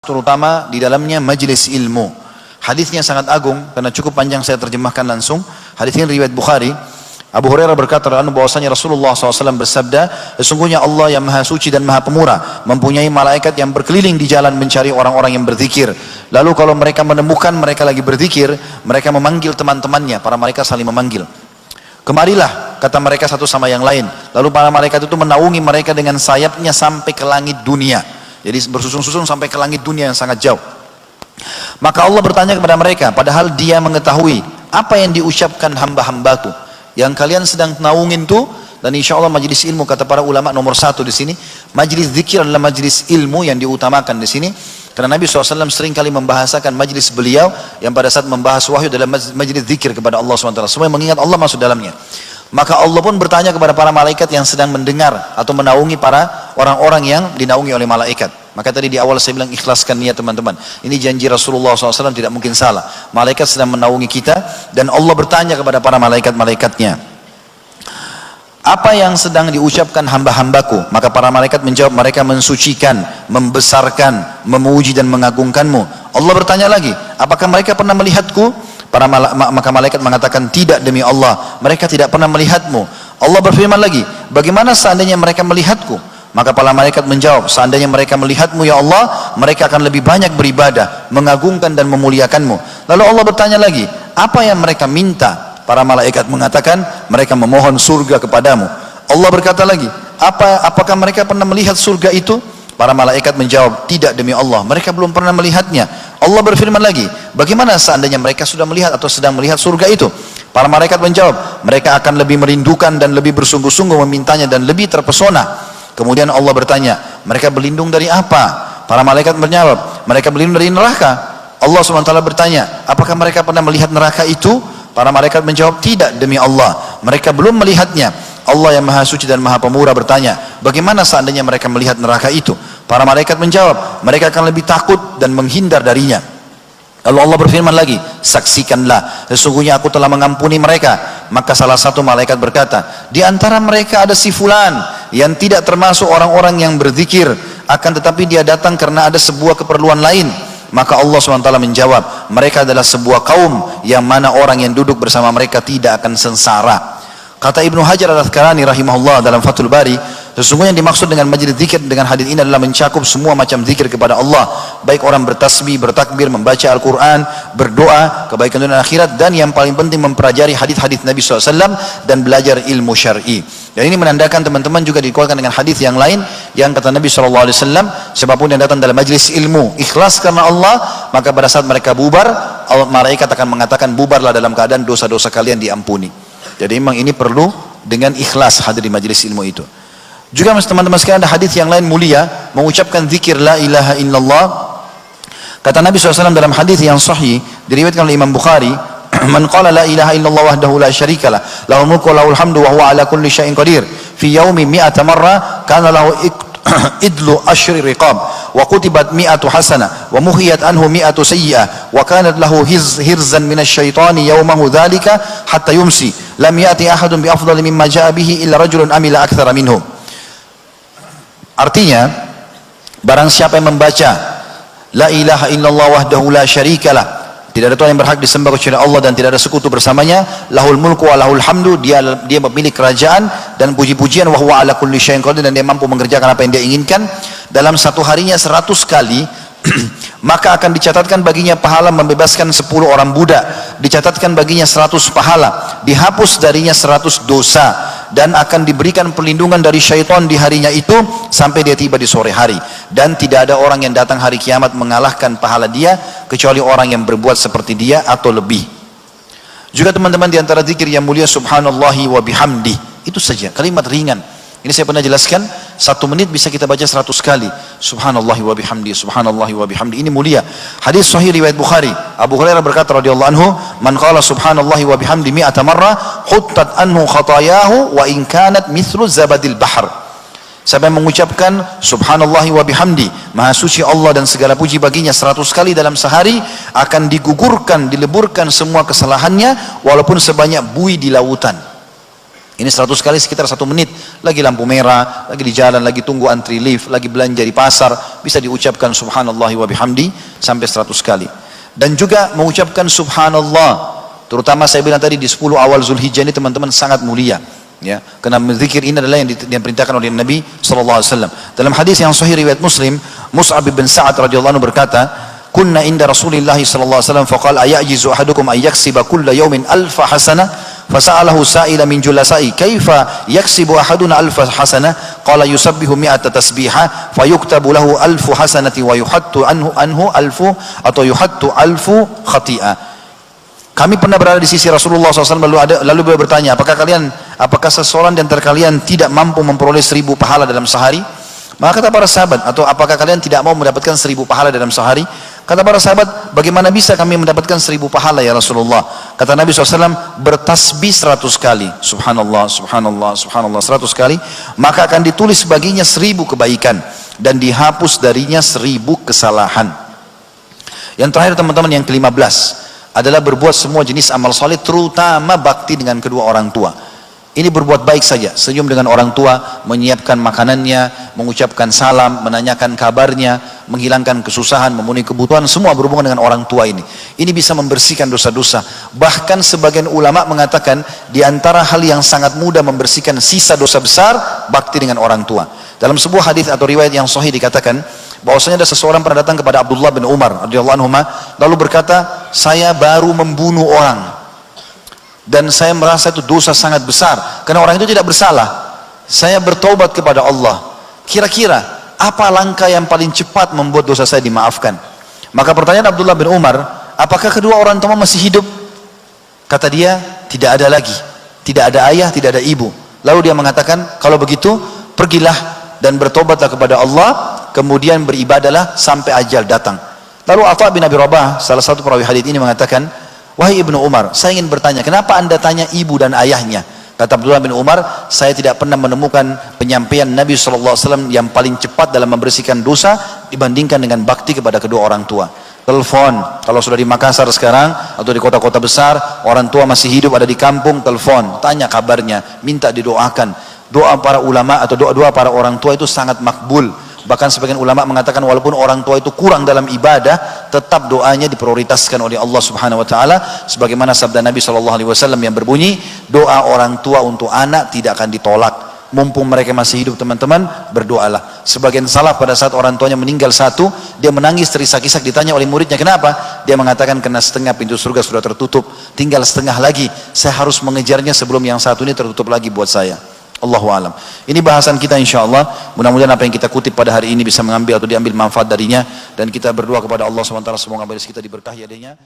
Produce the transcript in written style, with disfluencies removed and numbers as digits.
terutama di dalamnya majelis ilmu. Hadisnya sangat agung karena cukup panjang, saya terjemahkan langsung. Hadis ini riwayat Bukhari. Abu Hurairah berkata bahwasanya Rasulullah SAW bersabda, sesungguhnya Allah yang maha suci dan maha pemurah mempunyai malaikat yang berkeliling di jalan mencari orang-orang yang berzikir. Lalu kalau mereka menemukan mereka lagi berzikir, mereka memanggil teman-temannya. Para malaikat saling memanggil. Kemarilah, kata mereka satu sama yang lain. Lalu para malaikat itu menaungi mereka dengan sayapnya sampai ke langit dunia. Jadi bersusun-susun sampai ke langit dunia yang sangat jauh. Maka Allah bertanya kepada mereka, padahal dia mengetahui apa yang diucapkan hamba-hambaku yang kalian sedang naungin tuh. Dan insya Allah majelis ilmu, kata para ulama, nomor satu di sini. Majelis zikir adalah majelis ilmu yang diutamakan di sini. Karena Nabi SAW sering kali membahasakan majelis beliau yang pada saat membahas wahyu dalam majelis zikir kepada Allah SWT. Semua yang mengingat Allah masuk dalamnya. Maka Allah pun bertanya kepada para malaikat yang sedang mendengar atau menaungi para orang-orang yang dinaungi oleh malaikat. Maka tadi di awal saya bilang ikhlaskan niat teman-teman. Ini janji Rasulullah SAW, tidak mungkin salah. Malaikat sedang menaungi kita dan Allah bertanya kepada para malaikat-malaikatnya, apa yang sedang diucapkan hamba-hambaku? Maka para malaikat menjawab, mereka mensucikan, membesarkan, memuji dan mengagungkanmu. Allah bertanya lagi, apakah mereka pernah melihatku? Maka malaikat mengatakan, tidak demi Allah, mereka tidak pernah melihatmu. Allah berfirman lagi, bagaimana seandainya mereka melihatku? Maka para malaikat menjawab, seandainya mereka melihatmu ya Allah, mereka akan lebih banyak beribadah, mengagungkan dan memuliakanmu. Lalu Allah bertanya lagi, apa yang mereka minta? Para malaikat mengatakan, mereka memohon surga kepadamu. Allah berkata lagi, apakah mereka pernah melihat surga itu? Para malaikat menjawab, tidak demi Allah, mereka belum pernah melihatnya. Allah berfirman lagi, bagaimana seandainya mereka sudah melihat atau sedang melihat surga itu? Para malaikat menjawab, mereka akan lebih merindukan dan lebih bersungguh-sungguh memintanya dan lebih terpesona. Kemudian Allah bertanya, mereka berlindung dari apa? Para malaikat menjawab, mereka berlindung dari neraka. Allah SWT bertanya, apakah mereka pernah melihat neraka itu? Para malaikat menjawab, tidak demi Allah, mereka belum melihatnya. Allah yang maha suci dan maha pemurah bertanya, bagaimana seandainya mereka melihat neraka itu? Para malaikat menjawab, mereka akan lebih takut dan menghindar darinya. Lalu Allah berfirman lagi, saksikanlah, sesungguhnya aku telah mengampuni mereka. Maka salah satu malaikat berkata, di antara mereka ada si fulan yang tidak termasuk orang-orang yang berzikir, akan tetapi dia datang karena ada sebuah keperluan lain. Maka Allah SWT menjawab, mereka adalah sebuah kaum yang mana orang yang duduk bersama mereka tidak akan sengsara. Kata Ibnu Hajar Al-Asqalani rahimahullah dalam Fathul Bari, sesungguhnya yang dimaksud dengan majelis zikir dengan hadis ini adalah mencakup semua macam zikir kepada Allah, baik orang bertasbih, bertakbir, membaca Al-Quran, berdoa, kebaikan dunia dan akhirat, dan yang paling penting mempelajari hadis-hadis Nabi SAW dan belajar ilmu syar'i. Dan ini menandakan teman-teman juga dikuatkan dengan hadis yang lain yang kata Nabi SAW, siapapun yang datang dalam majelis ilmu ikhlas karena Allah, maka pada saat mereka bubar, malaikat akan mengatakan, bubarlah dalam keadaan dosa-dosa kalian diampuni. Jadi memang ini perlu dengan ikhlas hadir di majelis ilmu itu. Juga teman-teman sekalian, ada hadis yang lain mulia mengucapkan zikir la ilaha illallah. Kata Nabi SAW dalam hadis yang sahih diriwayatkan oleh Imam Bukhari, man qala la ilaha illallah wahdahu la syarika lah, lahul mulku wa lahul hamdu wa huwa ala kulli syai'in qadir, fi yaumi mi'ata marra kana lahu idlu ashri riqab wa kutibat mi'atu hasanah wa muhiyat anhu mi'atu sayyi'ah wa kanat lahu hirzan minasyaitani yawmahu dhalika hatta yumsi lam ya'ti ahadun bi afdali mimma ja'a bihi illa rajulun amila akthara minhu. Artinya, barang siapa yang membaca la ilaha illallah wahdahu la syarikalah, tidak ada Tuhan yang berhak disembah kecuali Allah dan tidak ada sekutu bersamanya, lahul mulku wa lahul hamdu, dia memiliki kerajaan dan puji-pujian, wa huwa ala kulli syai'in qadir, dan dia mampu mengerjakan apa yang dia inginkan. Dalam satu harinya 100 kali maka akan dicatatkan baginya pahala membebaskan 10 orang budak, dicatatkan baginya 100 pahala, dihapus darinya 100 dosa, dan akan diberikan perlindungan dari syaitan di harinya itu sampai dia tiba di sore hari. Dan tidak ada orang yang datang hari kiamat mengalahkan pahala dia kecuali orang yang berbuat seperti dia atau lebih. Juga teman-teman, di antara zikir yang mulia subhanallahi wa bihamdi, itu saja kalimat ringan. Ini saya pernah jelaskan, 1 menit bisa kita baca 100 kali. Subhanallahi wa bihamdi, subhanallahi wa bihamdi. Ini mulia. Hadis sahih riwayat Bukhari. Abu Hurairah berkata radhiyallahu anhu, man qala subhanallahi wa bihamdi mi'ata marrah, huttat anhu khatayahu wa in kanat mithlu zabadil bahr. Siapa yang mengucapkan subhanallahi wa bihamdi, maha suci Allah dan segala puji baginya 100 kali dalam sehari, akan digugurkan, dileburkan semua kesalahannya walaupun sebanyak buih di lautan. Ini 100 kali sekitar 1 menit. Lagi lampu merah, lagi di jalan, lagi tunggu antri lift, lagi belanja di pasar, bisa diucapkan subhanallahi wa bihamdi sampai 100 kali. Dan juga mengucapkan subhanallah, terutama saya bilang tadi di 10 awal Zulhijjah ini teman-teman sangat mulia. Ya, karena zikir ini adalah yang diperintahkan oleh Nabi SAW. Dalam hadis yang sahih riwayat Muslim, Mus'ab bin Sa'ad radhiyallahu anhu berkata, "Kunna inda Rasulillah sallallahu alaihi wasallam faqala ayajizu ahadukum ay yaksiba kulla yawmin alfa hasanah?" Fasa'alahu sa'ila min julasai, "Kaifa yaksibu ahaduna alfa hasanah?" Qala yusabbihu mi'ata tasbihah fayuktabu lahu alfu hasanati wa yuhattu anhu alfu atau yuhattu alfu khati'ah. Kami pernah berada di sisi Rasulullah SAW lalu beliau bertanya, apakah seseorang di antara kalian tidak mampu memperoleh 1000 pahala dalam sehari? Maka kata para sahabat, atau apakah kalian tidak mau mendapatkan 1000 pahala dalam sehari? Kata para sahabat, bagaimana bisa kami mendapatkan 1000 pahala ya Rasulullah? Kata Nabi SAW, bertasbih 100 kali, subhanallah, subhanallah, subhanallah 100 kali, maka akan ditulis baginya 1000 kebaikan dan dihapus darinya 1000 kesalahan. Yang terakhir teman-teman, yang ke-15 adalah berbuat semua jenis amal soleh, terutama bakti dengan kedua orang tua. Ini berbuat baik saja, senyum dengan orang tua, menyiapkan makanannya, mengucapkan salam, menanyakan kabarnya, menghilangkan kesusahan, memenuhi kebutuhan, semua berhubungan dengan orang tua ini. Ini bisa membersihkan dosa-dosa. Bahkan sebagian ulama mengatakan di antara hal yang sangat mudah membersihkan sisa dosa besar, bakti dengan orang tua. Dalam sebuah hadis atau riwayat yang sahih dikatakan bahwasanya ada seseorang pernah datang kepada Abdullah bin Umar radhiyallahu anhu lalu berkata, "Saya baru membunuh orang dan saya merasa itu dosa sangat besar karena orang itu tidak bersalah. Saya bertobat kepada Allah. Kira-kira apa langkah yang paling cepat membuat dosa saya dimaafkan?" Maka pertanyaan Abdullah bin Umar, "Apakah kedua orang tua masih hidup?" Kata dia, "Tidak ada lagi. Tidak ada ayah, tidak ada ibu." Lalu dia mengatakan, "Kalau begitu pergilah dan bertobatlah kepada Allah, kemudian beribadahlah sampai ajal datang." Lalu Atha bin Abi Rabah, salah satu perawi hadis ini mengatakan, "Wahai Ibnu Umar, saya ingin bertanya, kenapa anda tanya ibu dan ayahnya?" Kata Abdullah bin Umar, "Saya tidak pernah menemukan penyampaian Nabi SAW yang paling cepat dalam membersihkan dosa dibandingkan dengan bakti kepada kedua orang tua." Telepon, kalau sudah di Makassar sekarang atau di kota-kota besar, orang tua masih hidup ada di kampung, telepon, tanya kabarnya, minta didoakan. Doa para ulama atau doa-doa para orang tua itu sangat makbul. Bahkan sebagian ulama mengatakan walaupun orang tua itu kurang dalam ibadah, tetap doanya diprioritaskan oleh Allah Subhanahu wa taala, sebagaimana sabda Nabi SAW yang berbunyi, "Doa orang tua untuk anak tidak akan ditolak. Mumpung mereka masih hidup teman-teman, berdoalah." Sebagian salaf pada saat orang tuanya meninggal satu, dia menangis terisak-isak, ditanya oleh muridnya, "Kenapa?" Dia mengatakan, "Karena setengah pintu surga sudah tertutup, tinggal setengah lagi, saya harus mengejarnya sebelum yang satu ini tertutup lagi buat saya." Allahu alam. Ini bahasan kita insyaallah. Mudah-mudahan apa yang kita kutip pada hari ini bisa mengambil atau diambil manfaat darinya, dan kita berdoa kepada Allah SWT semoga kita diberkahi adanya.